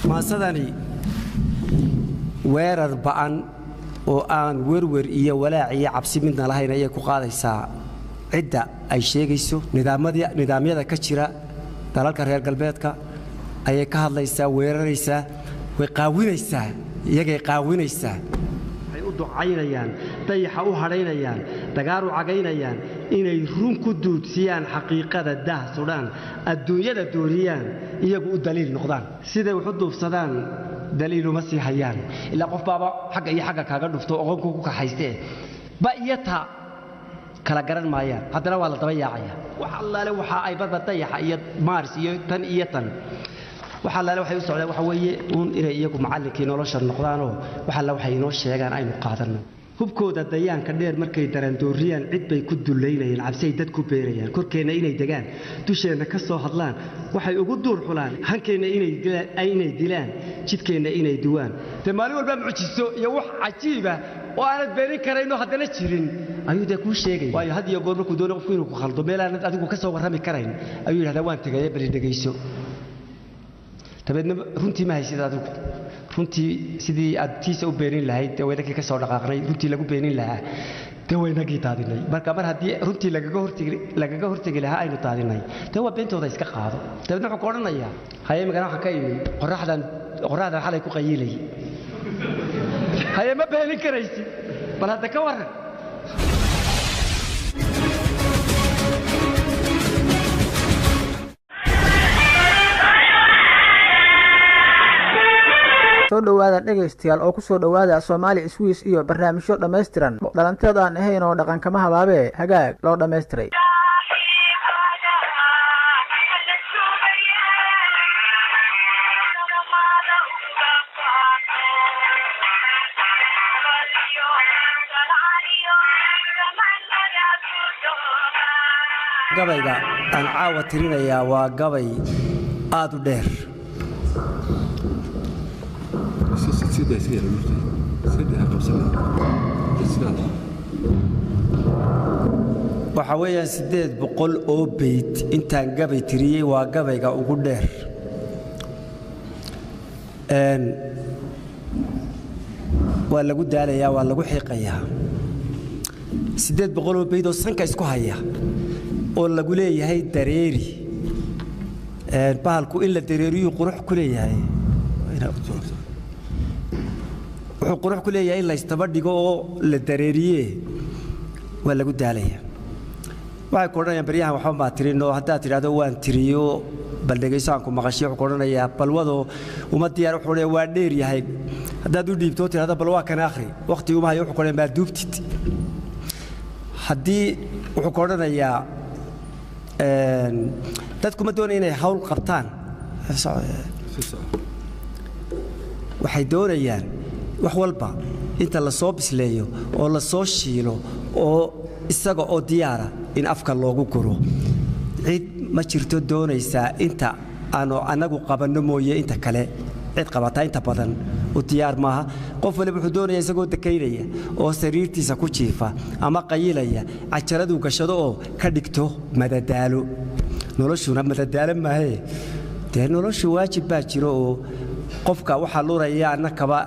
ما صدني weerar ba'an oo aan werwer iyo walaaciyo cabsi midna lahayn ayay ku qaadaysaa cidda ay sheegayso nidaamyada ka jira dalalka reer galbeedka ayay ka hadlaysaa weeraraysaa way qaawinaysaa iyagay qaawinaysaa ay u ducaynayaan dayaxa u hareynayaan dagaaru cagaynayaan inay run ku duudsiyaan xaqiiqada daahsudaan adduunyada dooriyaan iyagu u daliil noqdaan siday wax u duufsadaan daliil uma sii hayaan ilaa qof baaba xagga iyo xagga kaaga dhufto oqonku ku kaxaystee ba iyata kala garan maayaan haddana waa la daba yaacaya wax allaale waxa ay barba dayaxa iyo maars iyo tan waxa allaale waxay u socdaan waxa weeye inay iyagu macallinkii nolosha noqdaanoo waxa alla waxay inoo sheegaan aynu qaadanno hubkooda dayaanka dheer markay darandooriyaan cid bay ku duleynayaan cabsi dad ku beerayaan korkeena inay degaan dusheena ka soo hadlaan waxay ugu duur xulaan hankeena inay dilaan jidkeena inay duwaan maalin walba mucjiso iyo wax cajiib ah oo aanad beenin karayno haddana jirin ayuu ku sheegay waayo had iyo goor markuu doono qofku inuu ku khaldo meel aanad adigu ka soo warrami karayn ayuu yiraahdaa waan tagay bari dhageyso tabeedna runtii ma haysid adigu runtii sidii aad tiisa u beenin lahayd weedakii ka soo dhaqaaqnay runtii lagu beenin lahaa dawaynagii daadinay marka mar haddii runtii lagaga hortegi lahaa aynu daadinay waa beentooda iska qaado dabeedna wuxuu ku odhanayaa haye magana waxaan ka imi qorraxdan xalay ku qayiilay haye ma beenin karaysid bal hadda ka warran soo dhawaada dhageystayaal oo ku soo dhawaada Soomaali Swiss iyo barnaamijyo dhameystiran dhalanteed aan ahayn oo dhaqankama habaabe hagaag loo dhameystiray gabayga aan caawa tirinayaa waa gabay aad u dheer waxa weeyaan 800 oo bayt intaan gabay tiriyay waa gabayga ugu dheer waa lagu daalayaa waa lagu xiiqayaa 800 oo bayt oo sanka isku haya oo lagu leeyahay dareeri bahalku in la dareeriyo qurux ku leeyahay wuxuu qurux ku leeyahay in la istaba dhigo oo la dareeriye waa lagu daalaya waxay ku odhanayaan baryahan waxba ma tirino haddaad tidhaahdo waan tiriyo bal dhegaysaanku maqashiyo wuxuu ku odhanayaa balwado uma diyaar wuxuu odhanayaa waa dheer yahay haddaad u dhiibto tidhaahdo bal waa kan akhri waqti uma hayo wuxuu ku odhanayaa maa duubtid haddii wuxuu ku odhanayaa dadku ma doonayaan inay hawl qabtaan waxay doonayaan wax walba inta la soo bisleeyo oo la soo shiilo oo isaga oo diyaara in afka loogu guro cid ma jirto doonaysa inta aanu anagu qabanno mooye inta kale cid qabata inta badan u diyaar maaha qof waliba wuxuu doonayaa isagoo dakaynaya oo sariirtiisa ku jiifa ama qayilaya cajaradu gashado oo ka dhigto madadaalo noloshuna madadaalo maahe dee noloshu waajib baa jiro oo qofka waxa luraya annakaba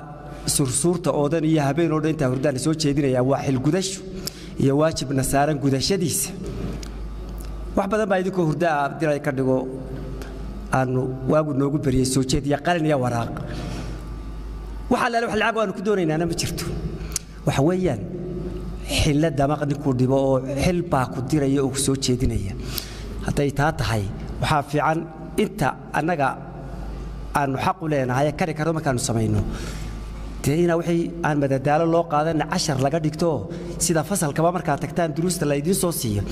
sursuurta oodan iyo habeen oo dhantaa hurdaan soo jeedinaya waa xil gudasho iyo waajib nasaaran gudashadiisa wax badan baa idinku hurdaa diray ka dhigo aanu waagu noogu bariyay soo jeediya qalin iyo waraaq waxa la lacag waan ku doonaynaa ma jirto waxa weeyaan xilla damaqni ku dhibo oo xil baa ku diraya oo soo jeedinaya haday taa tahay waxa fiican inta anaga aanu xaq u leenahay kari karo markaanu sameeyno deena wixii aan madadaalo loo qaadan 10 laga dhigto sida fasalkaba marka tagtaan duruusta la idin soo siiyo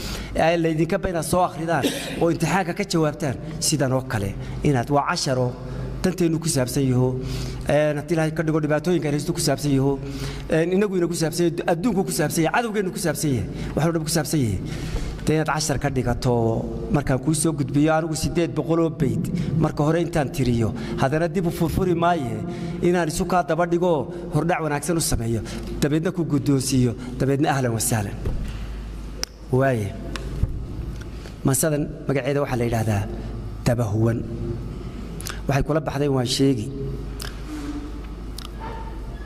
ay la idinka bayna soo akhridaan oo imtixaanka ka jawaabtaan sidan oo kale inaad waa 10 tanteenu ku saabsan yaho hadii ilaahay ka dhigo dhibaatooyinka haysto ku saabsan yaho inagu ina ku saabsan adduunku ku saabsan yahay cadawgeenu ku saabsan yahay waxa uu ku saabsan yahay deena 10 ka dhigato markaan ku soo gudbiyo anigu 800 oo bayt marka hore intaan tiriyo hadana dib u furfuri maaye inaan isu ka daba dhigo hordhac wanaagsan u sameeyo dabeedna ku guddoonsiyo dabeedna ahlan wa sahlan waaye masalan magaceeda waxa la yiraahdaa tabahuwan waxay kula baxday waan sheegi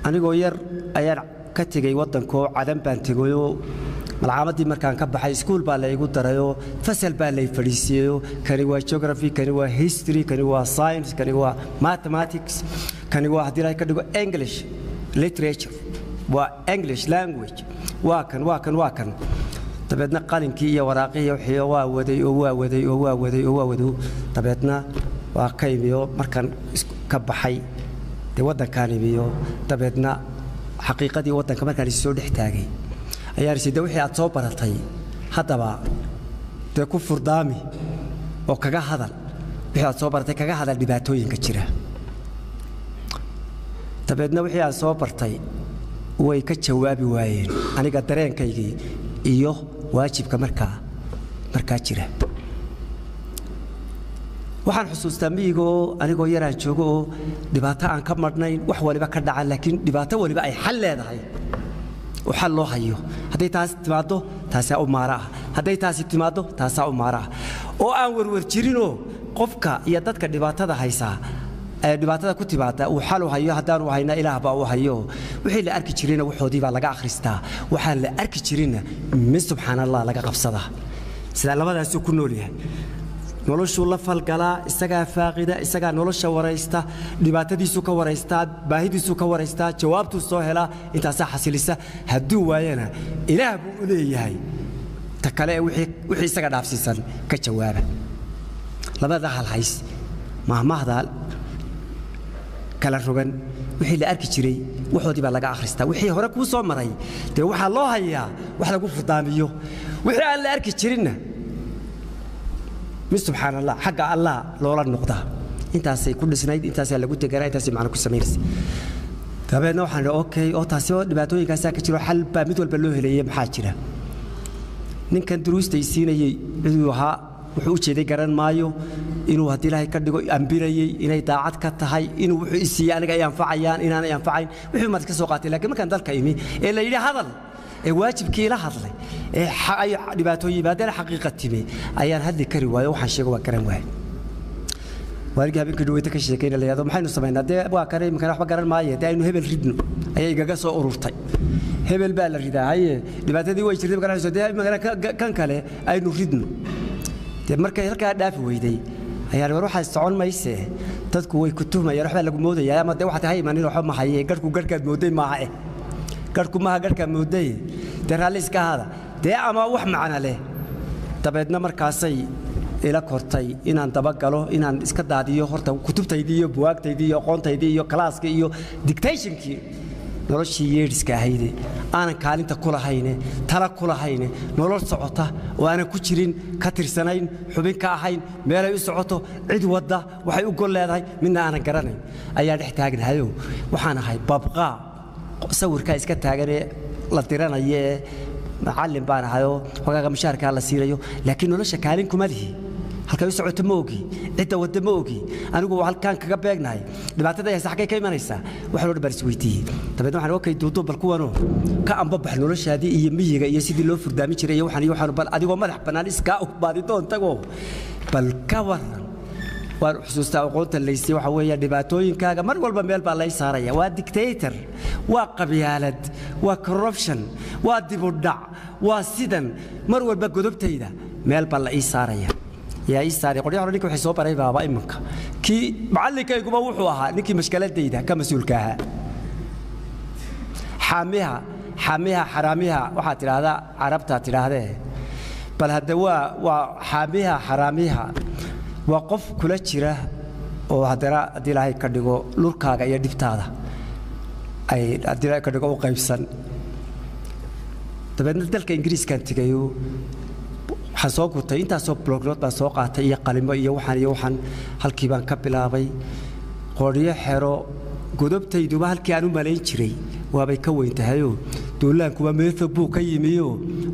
anigoo yar ayaan ka tegay waddanko cadan baan tegayo malcaamadii markaan ka baxay iskuul baa la igu darayo fasal baa la fadhiisiyo kani waa geography kani waa history kani waa science kani waa mathematics kani waa hadii ay ka dhigo English literature waa English language waa kan tabeedna qalinkii iyo waraaqii wixii waa waday tabeedna waa qaybiyo markaan ka baxay de waddankaan ibiyo tabeedna xaqiiqadii waddanka markaan soo dhex taagay ayaa risiday wixii aad soo baratay haddaba de ku furdaami oo kaga hadal wixii aad soo baratay kaga hadal dhibaatooyinka jira tabeedna wixii aad soo bartay way ka jawaabi waayeen aniga dareenkaygii iyo waajibka markaa jira waxaan xusuustaa miyigoo anigoo yaraan joogo oo dhibaato aan ka marnayn wax waliba ka dhacan laakiin dhibaato waliba ay xal leedahay oo xal loo hayo hadday taas timaado taasaa u maara ah hadday taasi timaado taasaa u maara ah oo aan warwar jirinoo qofka iyo dadka dhibaatada haysaa dhibaatada ku timaada uu xal u hayo haddaan u hayna ilaah baa u hayo wixii la arki jirina waxoodii baa laga akhristaa waxaan la arki jirina min subxaanallah laga qabsadaa sida labadaasuu ku nool yahay noloshu la falgalaa isagaa faaqida isagaa nolosha waraysta dhibaatadiisu ka waraysta baahidiisu ka waraysta jawaabtu soo hela intaas xasilisa haduu waayana ilaah buu u leeyahay ta kale wixii isaga dhaafsiisan ka jawaaba labada hal hays mahmahda kala rogan wixii la arki jiray waxoodii baa laga akhristaa wixii hore ku soo maray de waxa loo hayaa wax lagu furdaamiyo wixii aan la arki jirinna من سبحان الله حق الله لولا النقطة أنت سيكون سنيد أنت سيلاقوا تجارة أنت سيمعنى كل سميرس تابع نوحنا أوكي أو تاسيو دبعتوي كاسا كتير حل بمثل بلوه اللي محاجرة نين كان دروس تيسينا يدوها وحوش ذي قرن مايو إنه هتلاقي كردو أمبيري إنه داعت كتهاي إنه وحسي أنا جاي ينفعيان إن أنا ينفعين وحوش ما تكسوقاتي لكن ما كان ذلك يمي إلا يلي هذا واجب كي لا هضلي أي دبعتوي بدل حقيقة تبي أيان هذي كريوة وحشيك وكرم واحد وارجع بينك دويتك الشيكين اللي هذا محين الصبيان ده أبغى كريم كان أحب أقرن معي ده إنه هبل ردنا أي جاكس أوروتاي هبل بالردا هاي دبعتدي ويش ريب كان يسوي ده كان كله أي نردنا مركز هلك دافع ويدي أيان بروح السعون ما يسه تذكوي كتوم يروح بالك مودة يا ما ده واحد هاي ما نروح ما حيه قرك مودة معه قركم ما قرك مودة ترى كهذا ده أما وح معنا له تبعدنا مركزي إلى كورتاي إن أنت بقاله إن أنت إسكت عادية هرتا كتب تيديو بواق تيديو قان تيديو كلاس كيو ديكتيشن كي نورش ييرس كهيدي أنا كالين تقول هينه ترى كل هينه نورش صعطة وأنا كشرين كتير سنين حبين كهين مالا يسعطه عد وده وحيقول له هاي منا أنا قرني أيام نحتاج هايو وحنا هاي ببقى صور كايس كتاجري لا ترانا يه معلم بان هايو وقاعد مشاركة على سيريو لكن نورش كالين كماله halka uu socoto moogi inta wada moogi anigu halkaan kaga beegnahay dhibaatada ay saxkay ka imanaysa wax loo dhabar isweydiiyay tabeed waxaan okay duudo bal kuwano ka amba bax noloshaadii iyo miyiga iyo sidii loo furdaami jiray iyo waxaan bal adigoo madax banaan iska u baadi doontago bal ka waran war xusuusta aqoonta leysay waxa weeye dhibaatooyinkaaga mar walba meel baa la saaraya waa dictator waa qabyaalad waa corruption waa dib u dhac waa sidan mar walba godobtayda meel baa la saaraya يا إستاري قرية هرنيك وحساب بري بابا إمك كي معلك يقوم وحوها نكى مشكلة ديدا كمسؤول كها حاميها حراميها واحد هذا عربتها ترى هذا بل هالدواء وحاميها حراميها وقف كل شيء وهذا دلائل كرديو لوركاga iyo dibtaada ay dilay kadigo u qaybsan tabeedna dalka Ingiriiska tagayo xasoo gutay inta soo blognood baa soo qaatay iyo qalimo iyo waxaan halkii baan ka bilaabay qoriyo xero godobtayduba halkii aan u maleyn jiray waabay ka weyntahayo duulaankuba meefa buu ka yimiyo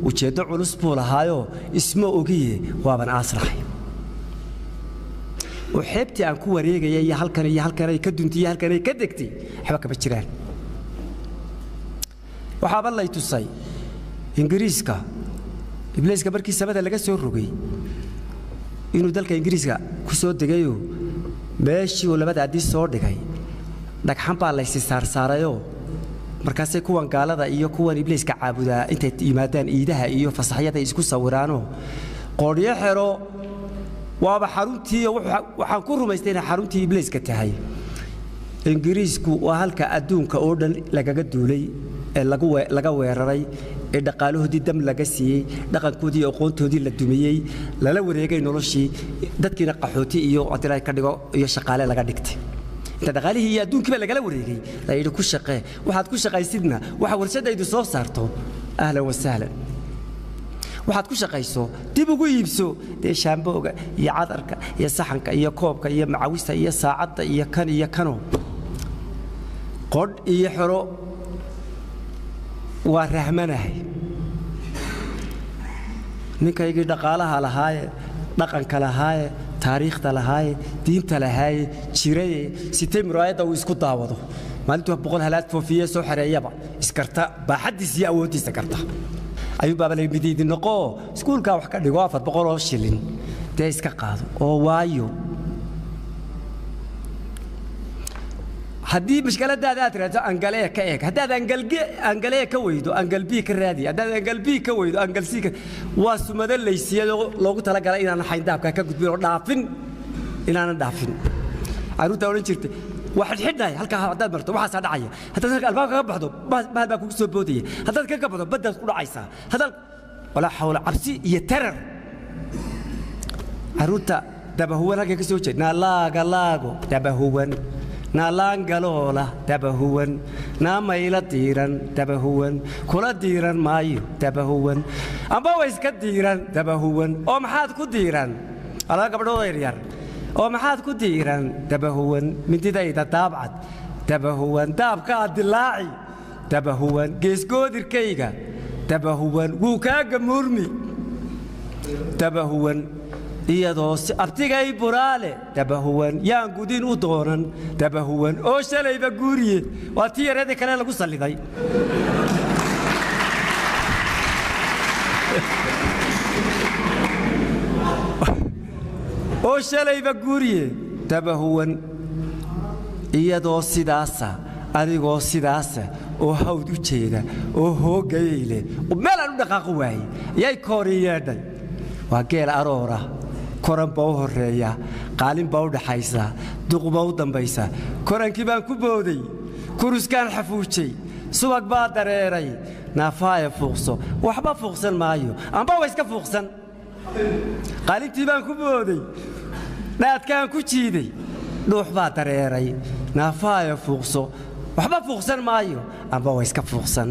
ujeedo culus buu lahaayo isma ogiye waaban aasraxay وحبتي أن كوا ريجا يا هالكنا يكدنتي يا هالكنا يكدكتي حبك بتشران وحاب الله يتصي إنجليزكا إبليس كبركي سبب اللي جالس يروجي إنه دلك إنجليزكا كسود دقيو ماشي ولا بدأ عدي صور دقي لك حنبا الله يسار ساريو markaasay kuwan gaalada iyo kuwan ibliiska caabudaa intay yimaadaan iidaha iyo fasaxyada isku sawiraano qoodhiyo xero waaba xaruntii waxaan ku rumaystay inay xaruntii ibliiska tahay ingiriisku waa halka adduunka oo dhan lagaga duulay ee laga weeraray ee dhaqaalahoodii dam laga siiyey dhaqankoodii iyo aqoontoodii la dumiyey lala wareegay noloshii dadkiina qaxooti iyo adiray ka dhigo iyo shaqaale laga dhigtay inta dhaqaalihii iyo adduunkiiba lagala wareegay la yidhi ku shaqee waxaad ku shaqaysidna waxa warshadaydu soo saarto ahlan wasahlan waxaad ku shaqayso dib ugu iibso dee shaambooga iyo cadarka iyo saxanka iyo koobka iyo macawista iyo saacadda iyo kan iyo kano qodh iyo xero waa rahmanahay ninkaygii dhaqaalaha lahaaye dhaqanka lahaaye taariikhda lahaaye diinta lahaaye jiraye sitay muraayadda uu isku daawado maalintuu 100 halaad foofiye soo xareeyaba iskarta baaxadiisa iyo awoodiisa karta ayuu baaba la midid noqo iskuulka wax ka dhigo 400 oo shilin dee iska qaado oo waayo haddii mushkiladaada aad raadto angalee ka eeg haddaad angalee ka weydo angalbii ka raadi haddaad angalbii ka weydo angalsii ka waa sumado laysiyadoo loogu talagalay inaan xayndaabka ka gudbin oo dhaafin inaanan dhaafin caruurta odhan jirtay waxaad xidhnay halkaa haddaad marto waxaasaa dhacaya haddaad halka albaabka ka baxdo bahal baa kugu soo boodaya haddaad ka baxdo baddaad ku dhacaysaa haddaad walaa xawla cabsi iyo tarar caruurta dabahuwan halkay ka soo jeed laago dabahuwan naalaangaloola dabahuwan naamayla diiran dabahuwan kula diiran maayo dabahuwan amba way iska diiran dabahuwan oo maxaad ku diiran alaga gabdhooda yaryar oo maxaad ku diiran dabahuwan mindidayda daabcad dabahuwan daabkaa dilaaci dabahuwan geesgoodirkayga dabahuwan wuu kaaga muurmi dabahuwan iyadoo si abtigay buraale dabahuwan yaan gudin u doonan dabahuwan oo shalayba guuriye waa tii yareedii kale lagu salliday oo shalayba guuriye dabahuwan iyadoo sidaasa adigoo sidaasa oo hawd u jeeda oo hoogayay leh meel aan u dhaqaaqo waayey yay kooriyeedhay waa geel aroora koran baa u horeeya qaalin baa u dhaxaysa duq baa u dambaysa korankii baan ku booday kuruskaan xafuujay subag baa dareeray naafaaya fuuqso waxba fuuqsan maayo amba waa iska fuuqsan qaalintii baan ku booday dhaadkaan ku jiiday dhuux baa dareeray naafaaya fuuqso waxba fuuqsan maayo amba waa iska fuuqsan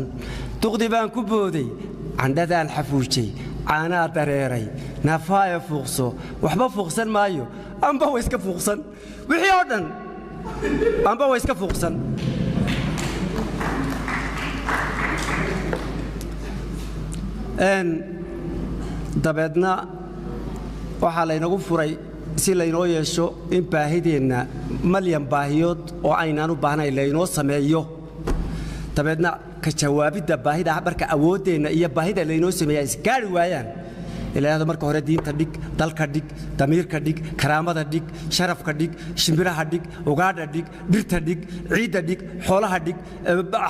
duqdii baan ku booday candhadaan xafuujay caanaa dareeray naafaaya fuuqso waxba fuuqsan maayo amba waa iska fuuqsan wixii oo dhan amba waa iska fuuqsan dabeedna waxaa laynagu furay si laynoo yeesho in baahideenna malyan baahiyood oo aynaan u baahnayn laynoo sameeyo dabeedna ka jawaabidda baahida marka awooddeenna iyo baahida laynoo sameeyaa isgaari waayaan ilaahdo marka hore diinta dhig dalka dhig damiirka dhig karaamada dhig sharafka dhig shimbiraha dhig ugaadha dhig dhirta dhig ciidda dhig xoolaha dhig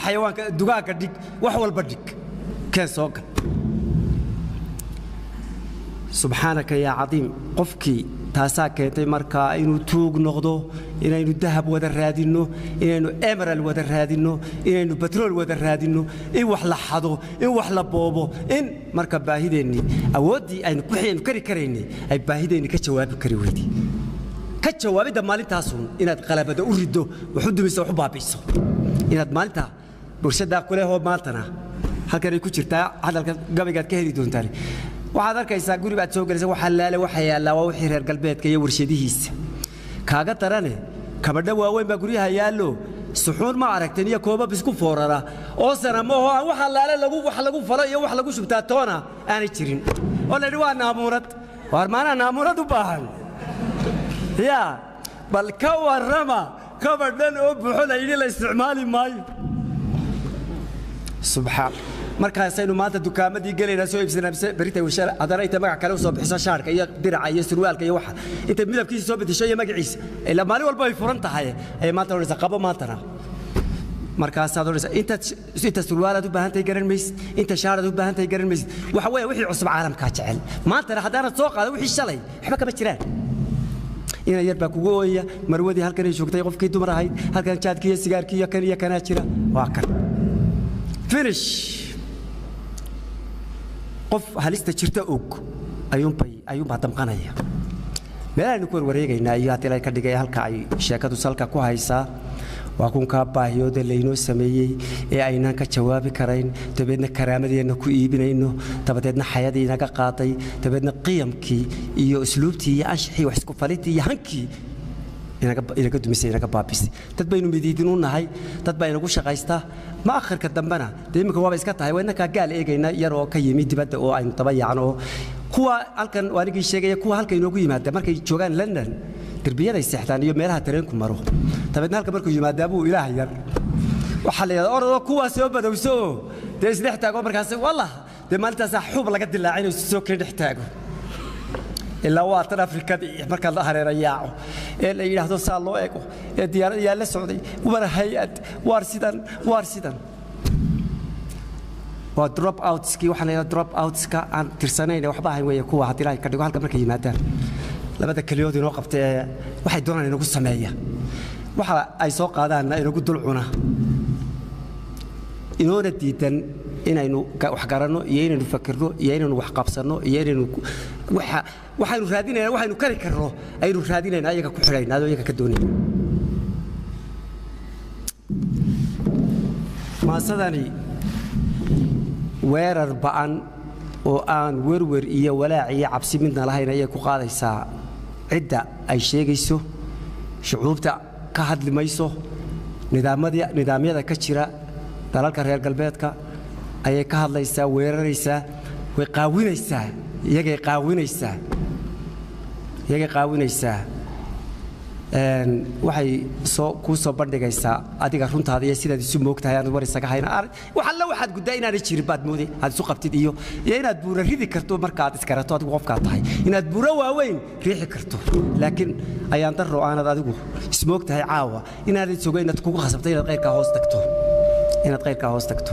xayawaanka dugaagga dhig wax walba dhig keen soo gal subxaanaka yaa cadiim qofkii taasaa keentay markaa inuu tuug noqdo inaynu dahab wada raadinno inaynu emerald wada raadinno inaynu batrool wada raadinno in wax la xado in wax la boobo in marka baahideennii awooddii aynu waxaynu kari karaynay ay baahideennii ka jawaabi kari weydii ka jawaabidda maalintaasun inaad qalabada u riddo wax u dumiso wax u baabi'iso inaad maalintaa bulshadaa kulehoo maantana halkanay ku jirtaa hadalka gabaygaad ka heli doontaan waxaad arkaysaa guri baad soo gelaysa waxa laale waxa yaala waa wixii reer galbeedka iyo warshadihiisa kaaga darane kabadha waaweyn baa guryaha yaallo suxuun ma aragteen iyo koobab isku foorara oo sanamo oo aan waxa laale wax lagu falo iyo wax lagu shubtaa toona aanay jirin oo la waa naamuurad war maana naamuurad u baahan ya bal ka warrama kabadhan oo buuxo la yidhi la isticmaali maayo subxaan markaasaynu maanta dukaamadii galeynaa soo iibsanaa berita washal hadana inta magac kale u soo bixiso shaarka iyo diraca iyo surwaalka iyo waxa inta midabkiisa soo bedesho iyo magaciisa ila maalin walba ay furan tahay ay maanta oraysa qabo maantana markaasaad odhanaysaa inta surwaalaad u baahan tahay garan maysid inta shaaraad u baahan tahay garan maysid waxa weeye wixii cusub caalamkaa jecel maantana haddaanad soo qaada wixii shalay waxba kama jiraan ina yar baa kugu ooyaya marwadii halkan ay joogtay qofkii dumar ahayd halkan jaadkii iyo sigaarkii iyo kan iyo kanaa jira waa kan finish qof halista jirta og ayuunbaa damqanaya meelaaynu ku warwareegaynaa iyo haddii la ka dhigay halka ay sheekadu salka ku haysaa waa kunkaa baahiyooda laynoo sameeyey ee aynaan ka jawaabi karayn dabeedna karaamadeenna ku iibinayno dabadeedna xayadii inaga qaaday dabeedna qiyamkii iyo usluubtii iyo anshaxii wax isku falidii iyo hankii inaga dumisay inaga baabisay dad baynu midiidin u nahay dad baa inagu shaqaystaa ma akhirka dambena dee iminka waaba iska tahay waa innakaa gaal eegayna yar oo ka yimi dibadda oo aynu daba yaacno oo kuwa halkan waanigii sheegaya kuwa halka inoogu yimaada markay joogaan London دربيada seexdaan iyo meelaha tareenku maro tabeedna halka markuu yimaado buu ilaahay yar waxa la yiraahdo ordo kuwa soo badawso de isdhex taago markaas wallah de maalintaas xub laga dilaacay soo keen dhex taago ilaa waa tan Afrikada marka la hareerayaaco ee la yiraahdo saa loo eego ee diyaarad yaa la socday wara hay'ad waar sidan waa drop outs ki waxa la yiraahdo drop outs ka aan tirsanayn waxba ahayn way kuwa hadii ay ka dhigo halka markay yimaadaan labada kaliyood inoo qabtay waxay doonaan inagu sameeya waxa ay soo qaadaan inagu dulcuna inoona diidan inaynu wax garanno iyo inaynu fakirno iyo inaynu wax qabsanno iyo inaynu waxaynu raadinaynaa waxaynu kari karno aynu raadinaynaa ayaga ku xidhaynaa ayaga ka doonayna maasadani weerar ba'an oo aan werwer iyo walaac iyo cabsi midna lahayn ayay ku qaadaysaa cidda ay sheegayso shucuubta ka hadli mayso nidaamyada ka jira dalalka reer galbeedka ayay ka hadlaysaa weeraraysaa way qaawinaysaa iyagay qaawinaysaa waxay ku soo bandhigaysaa adiga runtaada iyo sidaad isu moogtahay aan war isaga hayna waxa la waxaad gudaa inaad jirin baad mooday aad isu qabtid iyo inaad buura ridi karto marka aad iskarato adigu qofka tahay inaad buura waaweyn riixi karto laakiin ayaan daro aanad adigu ismoogtahay caawa inaad isugu inaad kugu khasabtay inaad qeyrka hoos tagto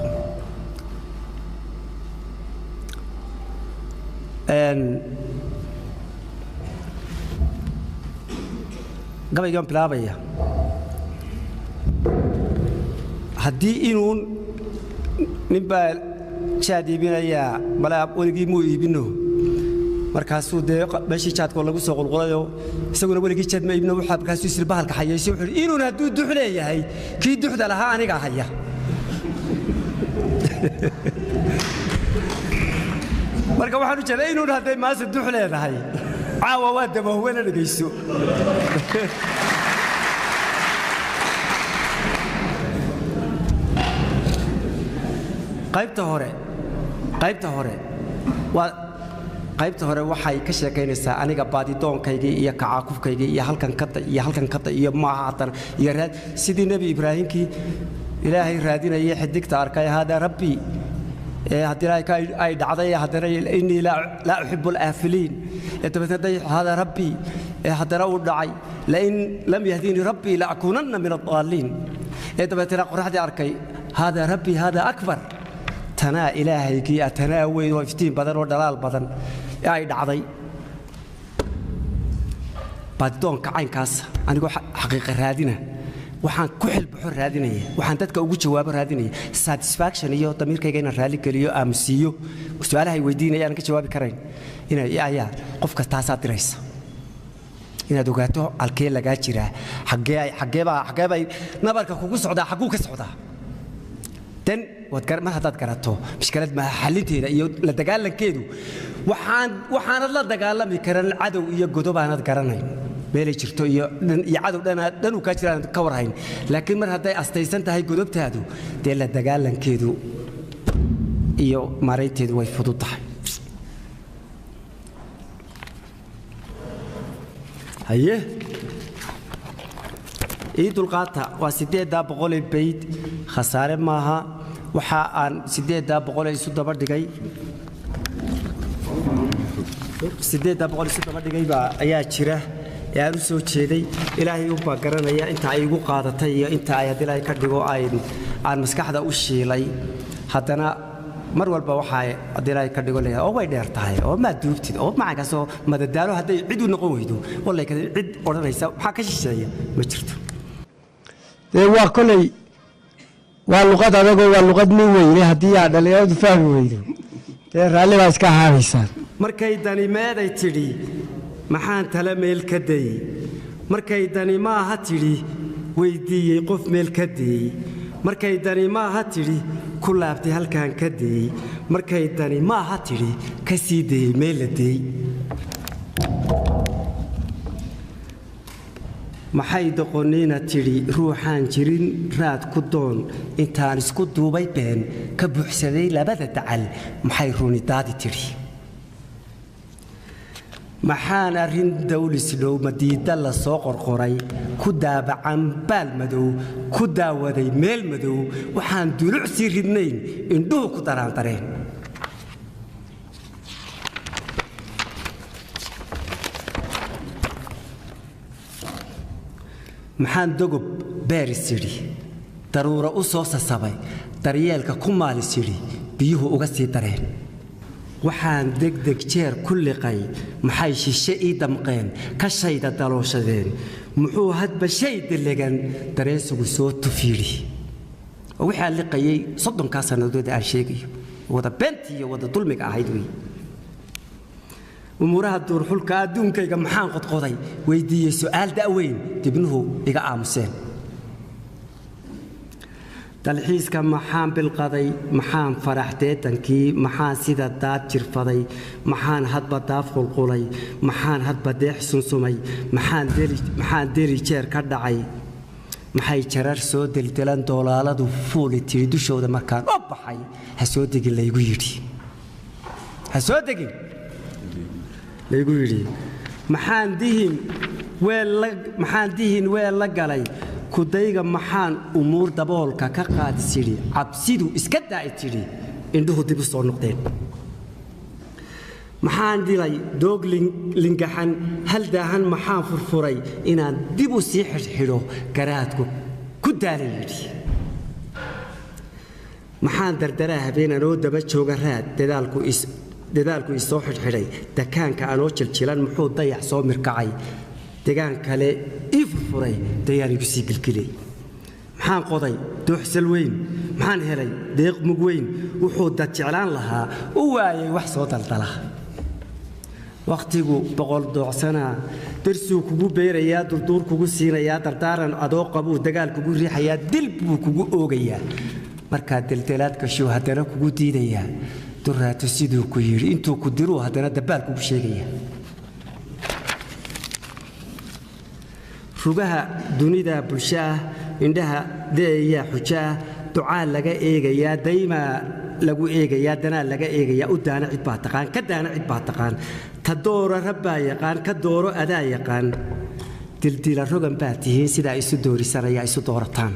gabaygan bilaabaya haddii inuu ninbaa jaad iibinaya malaa weligii muu iibino markaasuu dee meeshii jaadkoo lagu soo qulqulayo isaguna weligii jaad ma iibino waxaa markaasuu isir bahalka xayeysay wuxuu yidhi inuun hadduu dux leeyahay kii duxda lahaa aniga haya marka waxaan u jeedaa inuun hadday maase dux leedahay caawa waa dabahwena dhegayso qaybta hore waxay ka sheekaynaysaa aniga baadidoonkaygii iyo kacaakufkaygii iyo halkan kada iyo maaha haddana iyo sidii nebi ibraahimkii ilaahay raadinayay xidigta arkay hada rabbi haddii ay dhacday haddana innii laa uxibu alaafiliin dabeetna hada rabbi haddana uu dhacay lain lam yahdinii rabbii laakuunanna min addaaliin dabeetna qoraxdii arkay hada rabbi hada akbar tanaa ilaahaygii tanaa weyn oo iftiin badan oo dhalaal badan ay dhacday baadidoonka caynkaas anigoo xaqiiqa raadina waxaan ku xilbaxo raadinaya waxaan dadka ugu jawaabo raadinaya satisfaction iyo damiirkayga inaan raali geliyo aamusiiyo su'aalaha ay weydiinaya aan ka jawaabi karayn ayaa qofka taasaa diraysa inaad ogaato halkee lagaa jiraa xaggee bay nabarka kugu socdaa xagguu ka socdaa dan mar haddaad garato mishkalad xalinteeda iyo la dagaalankeedu waxaanad la dagaalami karan cadow iyo godob aanad garanayn meelay jirto iyo cadow dhanuu kaa jiraan ka warhayn laakiin mar hadday astaysan tahay godobtaadu dee la dagaalankeedu iyo maaraynteedu way fudud tahay haye dulqaata waa 800 bayd khasaare maaha waxa aan 800 isu daba dhigay 800 isu daba dhigay ayaa jira ee aan u soo jeeday ilaahay u baa garanaya inta ay igu qaadatay iyo inta ay hadii ka dhigo aan maskaxda u shiilay haddana mar walba waxay hadii ka dhigo leeyahay oo way dheer tahay oo ma duubtid oo macaga soo madadaalo haday cid u noqon weydo wallahi ka cid oranaysa waxa ka shisheeya ma jirto waa kulay waa luqad adago waa luqad nin weyn hadii aad dhalinyaradu fahmi weydo raalli baa iska haabeysan markay dani meeday tidhi maxaan tala meel ka day markay dani ma aha tidhi weydiiyey qof meel ka day markay dani ma aha tidhi ku laabtay halkaan ka day markay dani ma aha tidhi ka sii day meel la day maxay doqonina tidhi ruuxaan jirin raad ku doon intaan isku duubay been ka buuxsaday labada dacal maxay runidaadi tidhi maxaan arrin dawlis dhow madiida la soo qorqoray ku daabacan baal madow ku daawaday meel madow waxaan dulucsi ridnayn indhuhu ku daraandareen maxaan dogob beeris yidhi daruura u soo sasabay daryeelka ku maalis yidhi biyuhu uga sii dareen waxaan degdeg jeer ku liqay maxay shishe ii damqeen ka shayda dalooshadeen muxuu hadba shay delegan dareensigu soo tufiidhi wixii aan liqayay 30 sannadood aan sheegayo wada beentii iyo wada dulmiga ahayd wey umuraha duurxulka adduunkayga maxaan qodqoday weydiiyey su'aal da'weyn dibnuhu iga aamuseen dalxiiska maxaan bilqaday maxaan faraxdeetankii maxaan sida daad jirfaday maxaan hadba daaf qulqulay maxaan hadba deex sunsumay maxaan deli jeer ka dhacay maxay jarar soo deldelan doolaaladu fuuli tiri dushooda markaan u baxay ha soo degin laygu yidhi ha soo degin laygu yidhi maxaan dihin weel la galay kudayga maxaan umuur daboolka ka qaadis yidhi cabsidu iska daa'i tidhi indhuhu dib u soo noqdeen maxaan dilay doog lingaxan hal daahan maxaan furfuray inaan dib u sii xidhxidho garaadku ku daalay yidhi maxaan dardaraa habeen anoo daba jooga raad dadaalku isoo xidhxidhay dakaanka anoo jiljilan muxuu dayax soo mirkacay degaan kale ii furfuray dayaan igu sii gilgilay maxaan qoday dooxsal weyn maxaan helay deeq mug weyn wuxuu dad jeclaan lahaa u waayay wax soo daldala wakhtigu boqol doocsanaa darsuu kugu beerayaa durduur kugu siinayaa dardaaran adoo qabuu dagaal kugu riixayaa dil buu kugu oogayaa markaa deldeelaad gashuu haddana kugu diidayaa duraato siduu ku yidhi intuu ku diruu haddana dabbaal kugu sheegaya rugaha dunida bulsho ah indhaha deeyaa xujo ah ducaa laga eegayaa daymaa lagu eegayaa danaa laga eegayaa u daana cid baa taqaan ka daana cid baa taqaan ta dooro rabbaa yaqaan ka dooro adaa yaqaan dildila rogan baa tihiin sidaa isu doorisanayaa isu doorataan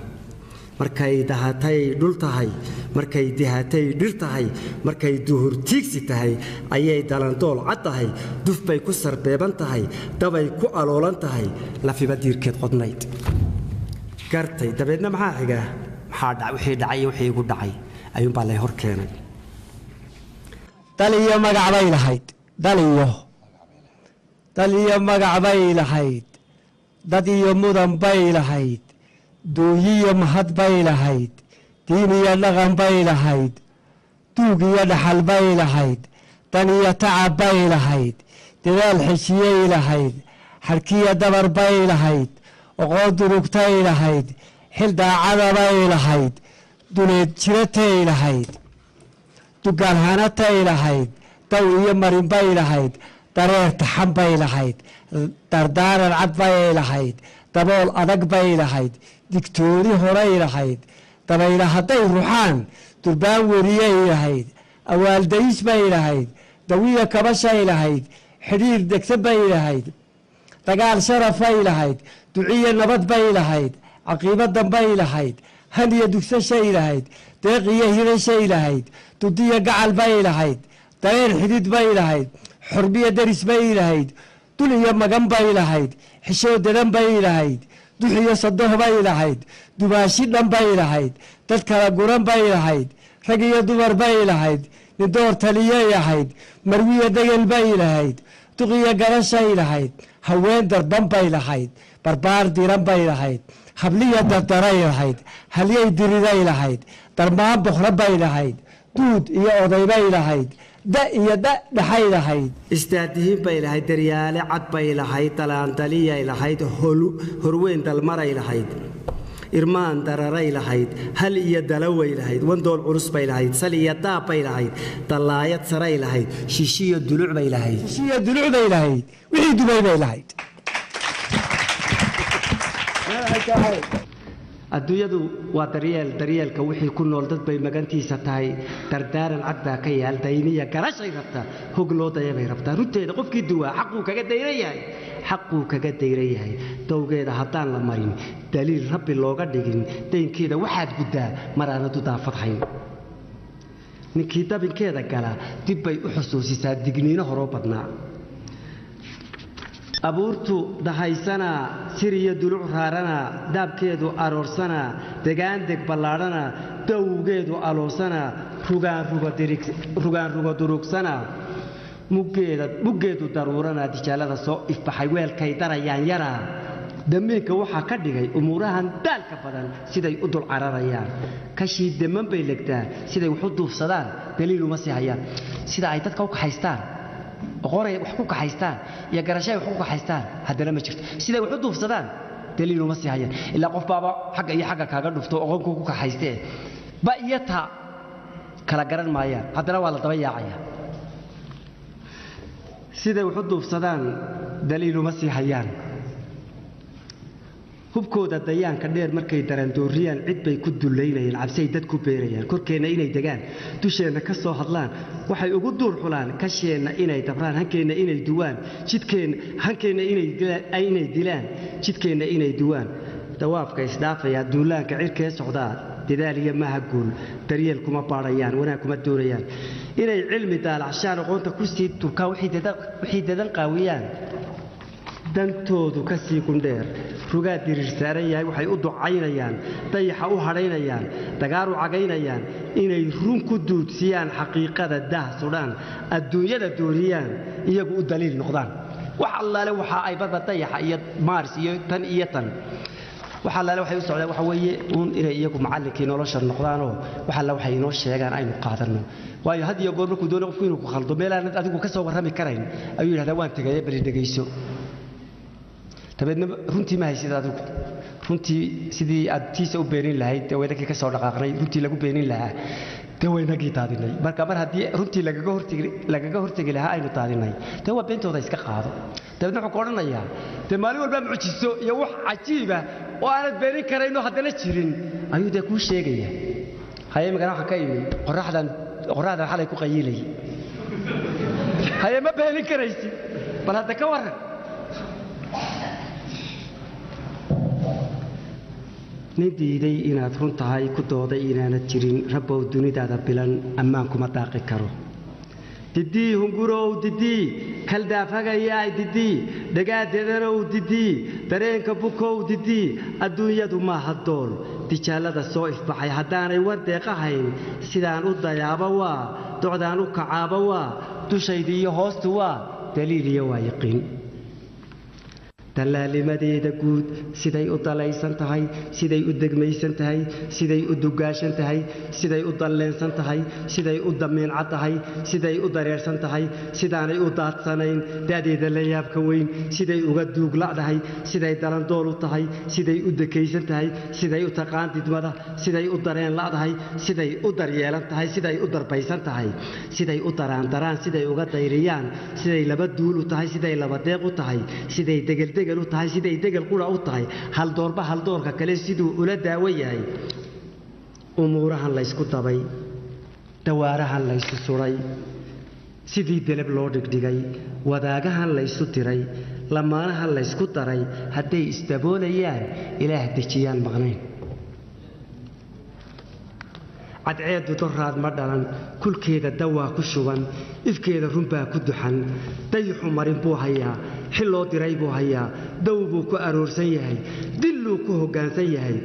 markay dahatay dhul tahay markay dihatay dhir tahay markay duhur tiigsi tahay ayay dalandool cad tahay duf bay ku sarbeeban tahay dabay ku aloolan tahay lafiba diirkeed qodnayd gartay dabeedna maxaa xigaa maxaa wixii dhacay wixii igu dhacay ayuunbaa lay hor keenay dal iyo magac bay lahayd dal iyo magac bay lahayd dad iyo mudan bay lahayd duuyiyo mahad bay lahayd diin iyo dhaqan bay lahayd duug iyo dhaxal bay lahayd dan iyo tacab bay lahayd dadaal xeshiyey lahayd xarkiyo dabar bay lahayd oqoon durugtay lahayd xil daacada bay lahayd duleed jiratay lahayd dugaalhanatay lahayd daw iyo marin bay lahayd dareer taxan bay lahayd dardaaran cad bay lahayd dabool adag bay lahayd digtooni horay lahayd dabayla hadday ruxaan durbaan weriyay lahayd awaaldayis bay lahayd dawiya kabashay lahayd xidhiir degta bay lahayd dagaal sharafay lahayd duciyo nabad bay lahayd caqiibo dambay lahayd han iyo dugsashay lahayd deeq iyo hirashay lahayd dudiyo gacal bay lahayd dareen xidid bay lahayd xurbiyo deris bay lahayd dul iyo magan bay lahayd xishoo dadan bay lahayd dux iyo sadoh bay lahayd dubaashi dhan bay lahayd dad kala guran bay lahayd rag iyo dumar bay lahayd nidoor taliyay ahayd marwiya degel bay lahayd duqiyo garashay lahayd haween darban bay lahayd barbaar diran bay lahayd habliya dardaray lahayd halyay diriday lahayd darmaan boqra bay lahayd duud iyo oday bay lahayd da iyo da dhaxay lahayd istaadihiin bay lahayd daryaale cad bay lahayd dalaandaliyay lahayd horweyn dalmaray lahayd irmaan dararay lahayd hal iyo dalaway lahayd wandool culus bay lahayd sal iyo daab bay lahayd dallaayad saray lahayd shishiyo duluc bay lahayd shishiyo duluc bay lahayd wixii dubay bay lahayd adduunyadu waa daryeelka wixii ku nool dad bay magantiisa tahay dardaaran cad baa ka yaal dayniya garashay rabtaa hog loo daya bay rabtaa runteeda qofkii duwaa xaquu kaga dayran yahay dowgeeda haddaan la marin daliil rabbi looga dhigin daynkeeda waxaad guddaa maraanadu daafadhayn ninkii dabinkeeda gala dib bay u xusuusisaa digniino horoo badnaa abuurtu dahaysana siriyo duluc raarana daabkeedu aroorsanaa degaandeg ballaadhana dawgeedu aloosana rugaan rugo durugsana muggeedu daruurana dijaalada soo ifbaxay weelkay darayaan yaraa damiinka waxaa ka dhigay umuurahan daalka badan siday u dul cararayaan kashii deman bay legtaa siday wax u duufsadaan daliil uma sii hayaan sida ay dadka u kaxaystaan qoray wax ku kaxaystaan iyo garashay wax ku kaxaystaan haddana ma jirto siday wax u duufsadaan daliil uma sii hayaan ilaa qof baaba xagga iyo xagga kaaga dhufto oqonku ku kaxaystee ba iyo ta kala garan maayaan haddana waa la daba yaacaya siday wax u duufsadaan daliil uma sii hayaan hubkooda dayaanka dheer markay darandooriyaan cid bay ku dullaynayaan cabsay dad ku beerayaan korkeenna inay degaan dusheenna ka soo hadlaan waxay ugu duur xulaan kasheenna inay dabraan hankeenna inay duwaan hankeenna inay dilaan jidkeenna inay duwaan dawaafka isdhaafaya duulaanka cirkee socdaa dadaal iyo maha guul daryeel kuma baadhayaan wanaag kuma doonayaan inay cilmi daalacshaan aqoonta ku sii turkaan wixii dadan qaawiyaan dantoodu ka sii gundheer rugaa diriir saaran yahay waxay u ducaynayaan dayaxa u hadhaynayaan dagaaru cagaynayaan inay run ku duudsiyaan xaqiiqada daah sudhaan adduunyada dooniyaan iyagu u daliil noqdaan wax allaale waxa ay badda dayaxa iyo maaris iyo tan wax allaale waxay u socdaan waxa weeye inay iyagu macallinkii nolosha noqdaanoo wax alle waxay inoo sheegaan aynu qaadanno waayo had iyo goor markuu doono qofku inuu ku khaldo meelaanad adigu ka soo warrami karayn ayuu yidhahdaa waan tegaye bali dhegayso dabeedna runtii ma haysid adigu runtii sidii aad tiisa u beenin lahayd dee waynagii ka soo dhaqaaqnay runtii lagu beenin lahaa dee waynagii daadinay marka mar haddii runtii lagaga hortegi lahaa aynu daadinay dee waa beentooda iska qaado dabeedna wuxuu ku odhanayaa dee maalin walbaa mucjiso iyo wax cajiiba oo aanad beenin karaynoo haddana jirin ayuu dee kuu sheegaya haye magana waxaan ka imi qorraxdan xalay ku qayiilay haye ma beenin karaysid bal hadda ka warran nin diiday inaad run tahay ku dooday inaanad jirin rabbow dunidaada bilan ammaan kuma daaqi karo didii hungurow didii kaldaafhagayaay didii dhagaadeedanow didii dareenka bukow didii adduunyadu maaha dool dijaallada soo ifbaxay haddaanay wardeeqahayn sidaan u dayaaba waa docdaan u kacaaba waa dushaydiiyo hoostu waa daliil iyo waa yaqiin dallaalimadeeda guud siday u dalaysan tahay siday u degmaysan tahay siday u dugaashan tahay siday u dalleensan tahay siday u damiincad tahay siday u dareersan tahay sidaanay u daadsanayn da'deeda la yaabka weyn siday uga duugla'dahay siday dalandool u tahay siday u dekaysan tahay siday u taqaan didmada siday u dareen la'dahay siday u daryeelan tahay siday u darbaysan tahay siday u daraandaraan siday uga dayriyaan siday laba duul u tahay siday laba deeq u tahay siday degeldeg tahay siday degel qura u tahay hal doorba hal doorka kale siduu ula daawo yahay umuurahan laysku dabay dawaarahan laysu suray sidii deleb loo dhigdhigay wadaagahan laysu diray lamaanahan laysku daray hadday isdaboolayaan ilaah dejiyaan maqnayn cadceedu doraad ma dhalan kulkeeda dawaa ku shuban ifkeeda runbaa ku duxan dayixu marin buu hayaa xil loo diray buu hayaa daw buu ku aroorsan yahay dilluu ku hoggaansan yahay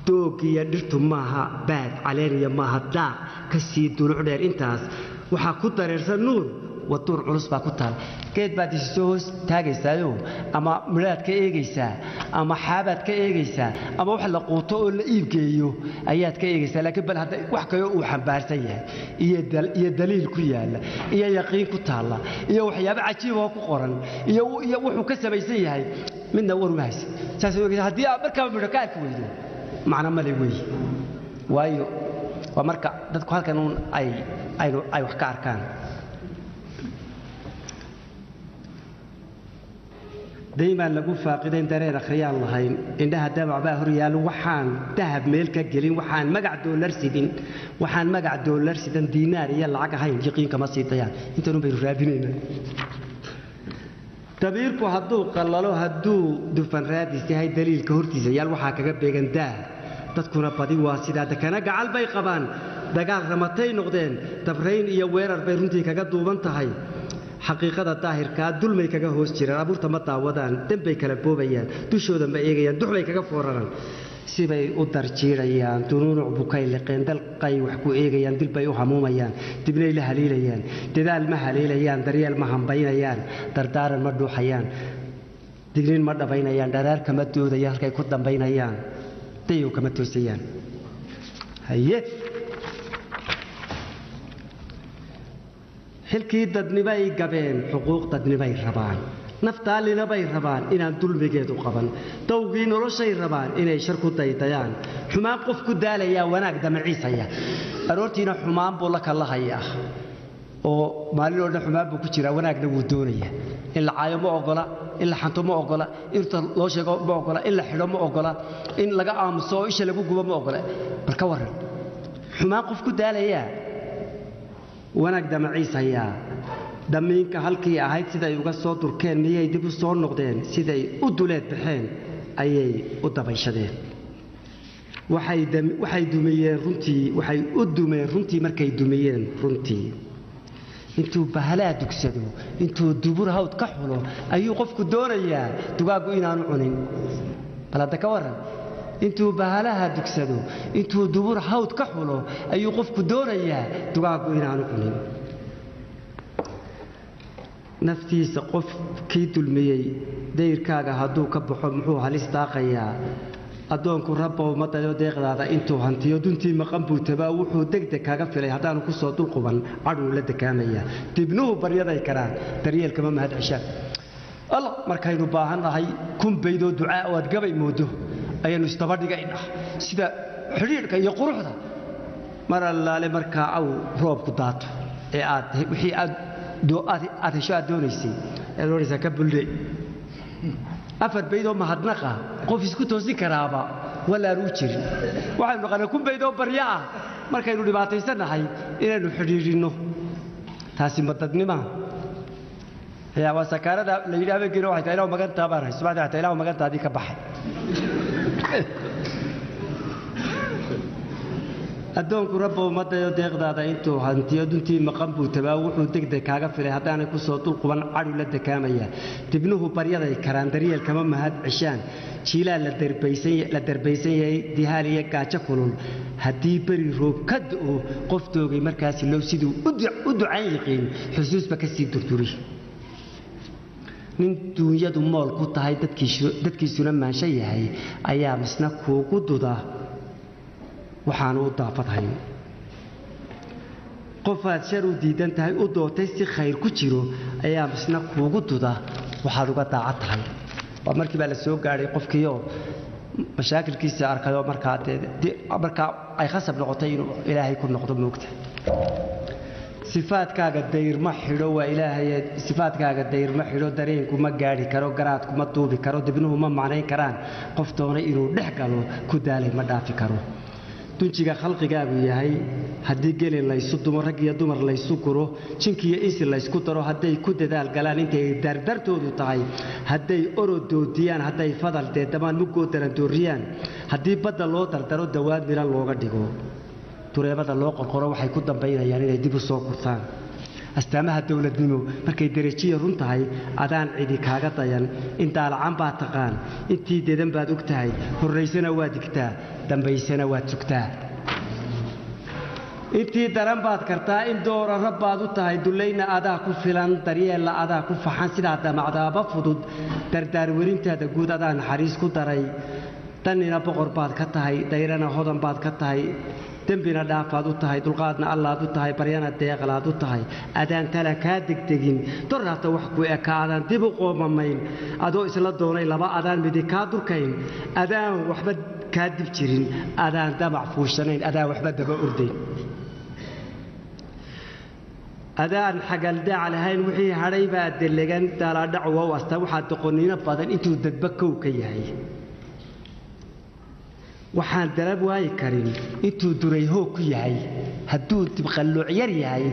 doogiya dhirtu maaha baad caleeniya maaha daaq ka sii duluc dheer intaas waxaa ku dareersan nuur waduur culus baa ku taal geed baad isi soo hoos taagaysaayo ama midhaad ka eegaysaa ama xaabaad ka eegaysaa ama wax la quuto oo la iibgeeyo ayaad ka eegaysaa laakiin bal hadda wax kayo uu xambaarsan yahay iyo daliil ku yaalla iyo yaqiin ku taalla iyo waxyaabo cajiib oo ku qoran iyo wuxuu ka samaysan yahay midna waruma haysa saas haddii aad markaa midho ka arki weydo macno male weeye waayo waa marka dadku halkan uun ay wax ka arkaan daymaan lagu faaqidayn dareen akhriyaan lahayn indhaha damac baa hor yaal waxaan dahab meel ka gelin waxaan magac doolar sidan diinaar iyo lacag ahayn yaqiin kama sii dayaan intaanu baynu raadinaynaa dabiirku hadduu qallalo hadduu dufan raadis yahay daliilka hortiisa yaal waxaa kaga beegan daah dadkuna badi waa sidaa dekana gacal bay qabaan dagaal ramatay noqdeen dabrayn iyo weerar bay runtii kaga duuban tahay xaqiiqada daahirkaa dulmay kaga hoos jiraan abuurta ma daawadaan dembay kala boobayaan dushooda ma eegayaan duxbay kaga fooraraan sibay u darjiirayaan dunuunuc bukay liqeen dalqay wax ku eegayaan dilbay u hamuumayaan dibnay la haliilayaan dadaal ma haliilayaan daryeel ma hambaynayaan dardaaran ma dhuuxayaan dignin ma dhabaynayaan dharaar kama doodayaan halkay ku dambaynayaan dayow kama toosayaan haye xilkii dadnibay gabeen xuquuq dadnibay rabaan naftaalina bay rabaan inaan dulmigeedu qaban dawgii noloshay rabaan inay shar ku daydayaan xumaan qof ku daalayaa wanaag damaciisaya aroortiina xumaan buu la kalahayaa oo maalin oo dhan xumaan buu ku jiraa wanaagna wuu doonaya in la caayo ma ogola in la xanto ma ogola in loo sheego ma ogola in la xidho ma ogola in laga aamuso oo isha lagu gubo ma ogola bal ka warran xumaan qof ku daalayaa wanaag damaciisayaa damiinka halkii ahayd siday uga soo durkeen miyay dib u soo noqdeen siday u duleed baxeen ayay u dabayshadeen waxay dumiyeen runtii waxay u dumeen runtii markay dumiyeen runtii intuu bahalaa dugsado intuu dubur hawd ka xulo ayuu qofku doonayaa dugaaggu inaanu cunin bal hadda ka warran intuu bahalaha dugsado intuu dubur hawd ka xulo ayuu qofku doonayaa dugaaggu inaanu cunin naftiisa qofkii dulmiyey dayrkaaga hadduu ka baxo muxuu halis daaqayaa addoonku rabbow ma dayo deeqdaada intuu hantiyo duntii maqan buu tabaa wuxuu degdeg kaga filay haddaanu ku soo dulquban cadhuu la dekaamayaa dibnuhu baryaday karaan daryeelkama mahad ceshaan alla markaynu baahannahay kun baydoo ducaa oo aad gabay moodo ayaanu isdaba dhigaynaa sida xidhiidhka iyo quruxda mar allaale markaa aw roobku daato ee wixii aad hesho aad doonaysay ayaad odhanaysaa ka buldhe afar baydoo mahadnaqa qof isku toosin karaaba walaan u jirin waxaynu naqanaa kun baydoo baryo ah markaynu dhibaataysannahay inaynu xidhiidhinno taasi ma dadnima waa sakaarada la yidhi habeenkiina waxay tahay ilaw magantaa baan hay subaxdii waxay tahay ilaw magantaadii ka baxay addoonku rabbow ma dayo deeqdaada intuu hantiyo duntii maqan buu tabaa wuxuu degdeg kaaga filay haddaanay ku soo dulquban cadhu la dekaamayaa dibnuhu baryaday karaan daryeel kama mahad ceshaan jiilaa la darbaysan yahay dihaal iyo gaajo kulul haddii beri roob ka da'o qof doogay markaasi low siduu u ducayn yiqiin xusuusba ka sii durduri nin duunyadu mool ku tahay dadkiisuna maansho yahay ayaa misna kuugu duda waxaanu u daafadhayn qofaad shar u diidan tahay u dootay si khayr ku jiro ayaa misna kuugu duda waxaad uga daacad tahay waa markii baa la soo gaadhay qofkiioo mashaakilkiisa arkayoo markaa ay khasab noqotay inuu ilaahay ku noqdo moogta sifaadkaaga dayrma xidho waa ilaahay sifaadkaaga dayrma xidho dareenku ma gaadhi karo garaadku ma duubi karo dibnuhu ma macnayn karaan qof doonay inuu dhex galo ku daalay ma dhaafi karo dunjiga khalqigaagu yahay haddii geli laysu dumo rag iyo dumar laysu guro jinkiiyo insi laysku daro hadday ku dadaal galaan intay dardartoodu tahay hadday orod doodiyaan hadday fadal deedamaan mugoo darandooriyaan haddii badda loo dardaro dawaad milan looga dhigo dureebada loo qorqoro waxay ku dambaynayaan inay dib u soo gurtaan astaamaha dawladnimo markay darajiyo run tahay adaan cidi kaaga dayan in daalacan baad taqaan intii dedan baad og tahay horraysana waad digtaa dambaysana waad sugtaa intii daran baad kartaa in doora rabbaad u tahay dulayna adaa ku filan daryeella adaa ku faxan sidaa damacdaaba fudud dardaar werintaada guud adaa naxariis ku daray dannina boqor baad ka tahay dayrana hodan baad ka tahay dembina dhaafaad u tahay dulqaadna allaad u tahay baryana deeqlaad u tahay adaan tala kaa degdegin doraata wax ku eka adaan dib u qoomamayn adoo isla doonay laba adaan midi kaa durkayn adaan waxba kaa dib jirin adaan damac fuushanayn adaan waxba daba ordayn adaan xagaldaac lahayn wixii hadhay baa delegan daalaadhac wow asta waxaa doqonnino badan intuu dadba kow ka yahay waxaan darab waayi karin intuu duray hoog ku yahay hadduu dibqallooc yar yahay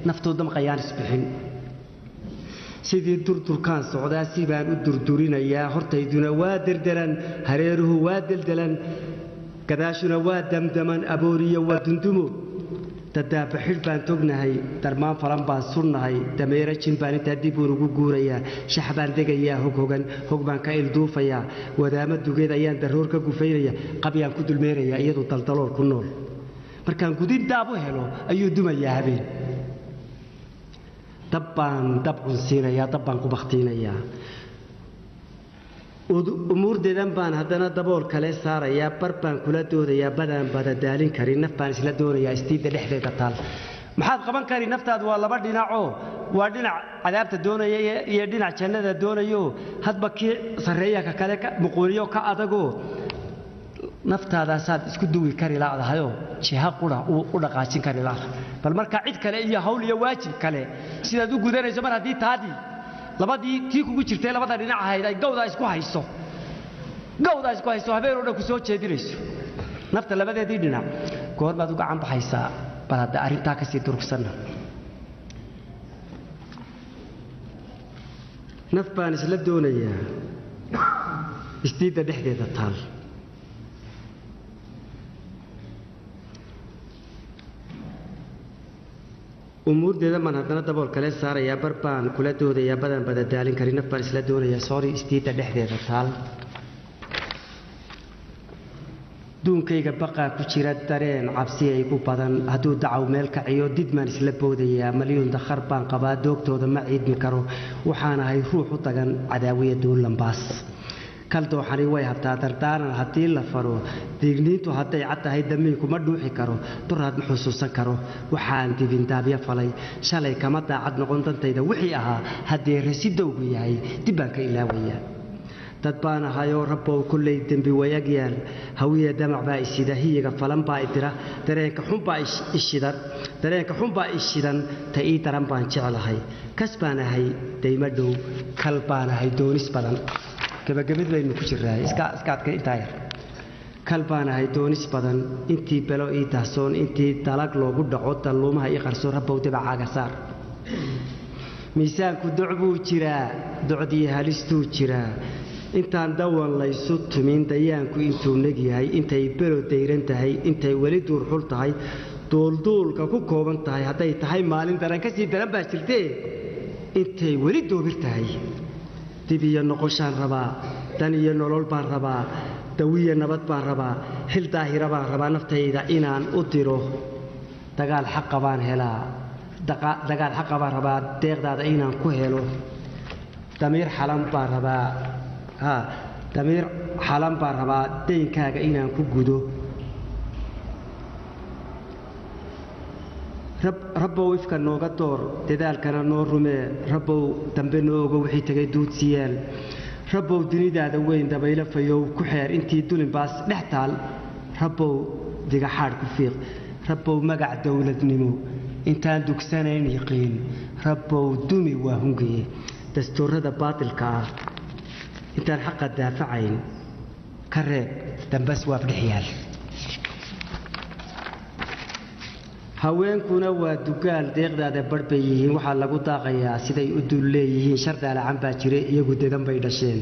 naftoo damqayaan isbixin sidii durdurkaan socdaa si baan u durdurinayaa hortayduna waa derderan hareeruhu waa deldelan gadaashuna waa damdaman abooriyo waa dundumo dadaaba xidh baan tognahay darmaan falan baan surnahay dameero jin baan intaa dib uun ugu guurayaa shax baan degayaa hoghogan hog baan ka ilduufayaa wadaamo dugeed ayaan daroor ka gufaynaya qabyaan ku dulmeerayaa iyadoo daldalool ku nool markaan gudin daab u helo ayuu dumayaa habeen dab baan dab cunsiinayaa dab baan ku bakhtiinayaa umuurdeedan baan haddana dabool kale saarayaa bar baan kula doodayaa badaan badadaalin karin naf baan isla doonayaa istiidda dhexdeeda taal maxaad qaban kari naftaadu waa laba dhinacoo waa dhinac cadaabta doonaya iyo dhinac jannada doonayo hadba kii sarreeya ka kale muquuniyo ka adagoo naftaadaasaad isku duwi kari laadahayoo jiha qura u dhaqaajin kari laada bal markaa cid kale iyo hawl iyo waajib kale sidaad u gudanayso mar haddii taadii labadii tii kugu jirtay labada dhinac ahayd ay gawdaa isku hayso habeen oo dhan ku soo jeedinayso nafta labadeedii dhinac goor baad u gacan baxaysaa bal hadda arrintaa ka sii durugsanna naf baan isla doonayaa istiidda dhexdeeda taal umuurdeeda man haddana dabool kale saarayaa bar baan kula doodayaa badaan badadaalin karin naf baan isla doonayaa soori istiidda dhexdeeda taal duunkayga baqaa ku jira dareen cabsi ay ku badan hadduu dacaw meel kaciyo did maan isla boodayaa malyuun dakhar baan qabaa doogtooda ma ciidmi karo waxaan ahay ruux u tagan cadaawiya duulambaas kal dooxani way habtaa dardaaran haddii la faro diigniintu hadday cad tahay damiinku ma dhuuxi karo duraad ma xusuusan karo waxaan dibindaabyo falay shalay kama daacad noqon dantayda wixii ahaa haddee rasidowgu yahay dib baan ka ilaawayaa dad baan ahayoo rabbow kollay dembi wayag yaal hawiya damac baa isida hiyiga falan baa idira dareenka xun baa ishidan ta ii daran baan jeclahay kas baan ahay dayma dhow kal baan ahay doonis badan gabagabad baynu ku jirnaa iska adkay intaa yar kal baan ahay doonis badan intii belo ii dahsoon intii dalag loogu dhaco dalluumaha ii qarso rabbow dabacaaga saar miisaanku doc buu jiraa docdii halistuu jiraa intaan dawan laysu tumin dayaanku intuu neg yahay intay belo dayran tahay intay weli duurxul tahay duulduulka ku kooban tahay hadday tahay maalin daran ka sii daran baa jirtee intay weli doobir tahay dib iyo noqoshaan rabaa dan iyo nolol baan rabaa dawiya nabad baan rabaa xil daahira baan rabaa naftayda inaan u diro dagaal xaqa baan rabaa deeqdaada inaan ku helo damiir xalan baan rabaa daynkaaga inaan ku gudo rabbow ifka nooga door dadaalkana noo rumee rabbow dambe noo ogo wixii tegay duudsiyaal rabbow dunidaada weyn dabaylo fayow ku xeer intii dulinbaas dhex taal rabbow digaxaadh ku fiiq rabbow magac dawladnimo intaan dugsanayn yiqiin rabbow dumi waa hungaye dastuurada baatilka ah intaan xaqa daafacayn ka reeb dambas waab dhex yaal haweenkuna waa dugaal deeqdaada barh bay yihiin waxaa lagu daaqayaa siday u dul leeyihiin shardaalacan baa jire iyagu dedan bay dhasheen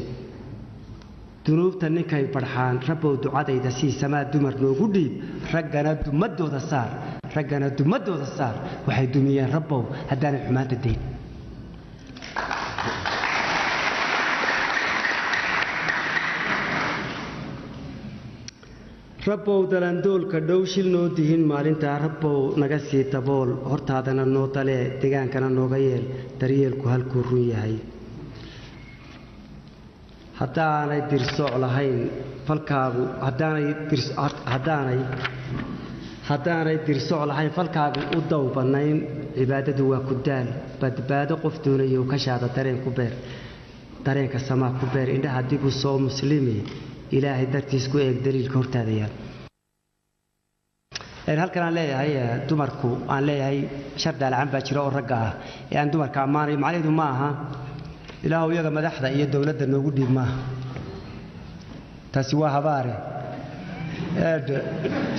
dunuubta ninkay barxaan rabbow ducadayda sii samaa dumar noogu dhiib raggana dumadooda saar raggana dumadooda saar waxay dumiyeen rabbow haddaanay xumaanta dayn rabbow dalandoolka dhow shil noo dihin maalintaa rabbow naga sii dabool hortaadana noo dalee degaankana nooga yeel daryeelku halkuu run yahay haddaanay dirsooc lahayn falkaagu haddaanay dirsooc lahayn falkaagu u dawbanayn cibaadadu waa ku daal badbaado qof doonayo kashaada dareenka samaa ku beer indhaha dib u soo muslimi ilaahay dartiis ku eeg daliilka hortaada yaal halkan aan leeyahay dumarku aan leeyahay shardaalcan baa jira oo ragga ah ee aan dumarka ammaanayo macnaheedu ma aha ilaahu iyaga madaxda iyo dowladda noogu dhiib maaha taasi waa habaare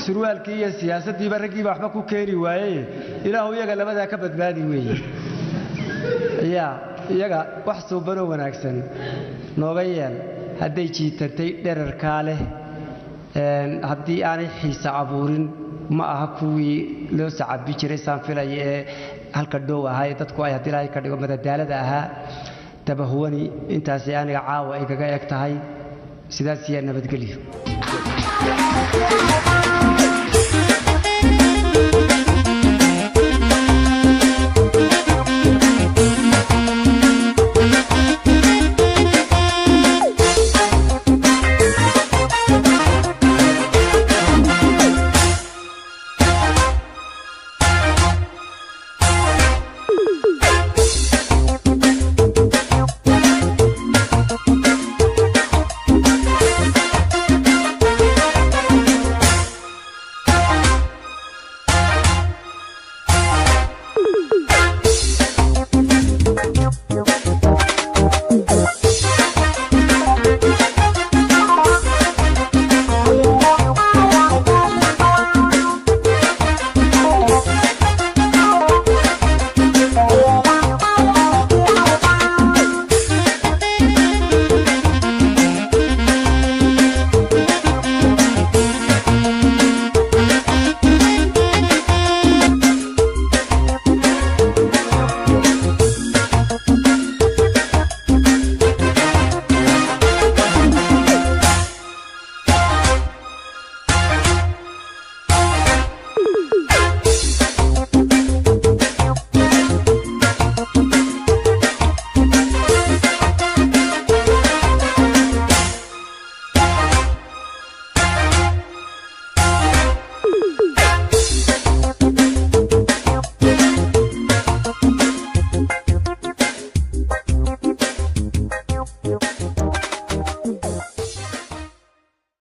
surwaalkii iyo siyaasaddiiba raggiiba waxba ku keeni waayey ilaahu iyaga labadaa ka badbaadi weeye iyaga wax suubanoo wanaagsan nooga yeel hadday jiitantay dherarkaa leh haddii aanay xiisa abuurin ma aha kuwii loo sacabi jiray saan filaya ee halka dhow ahaa ee dadku ay haddii ilaahay ka dhigo madadaalada ahaa tabahuwani intaasay aniga caawa igaga eg tahay sidaas iyo nabadgelyo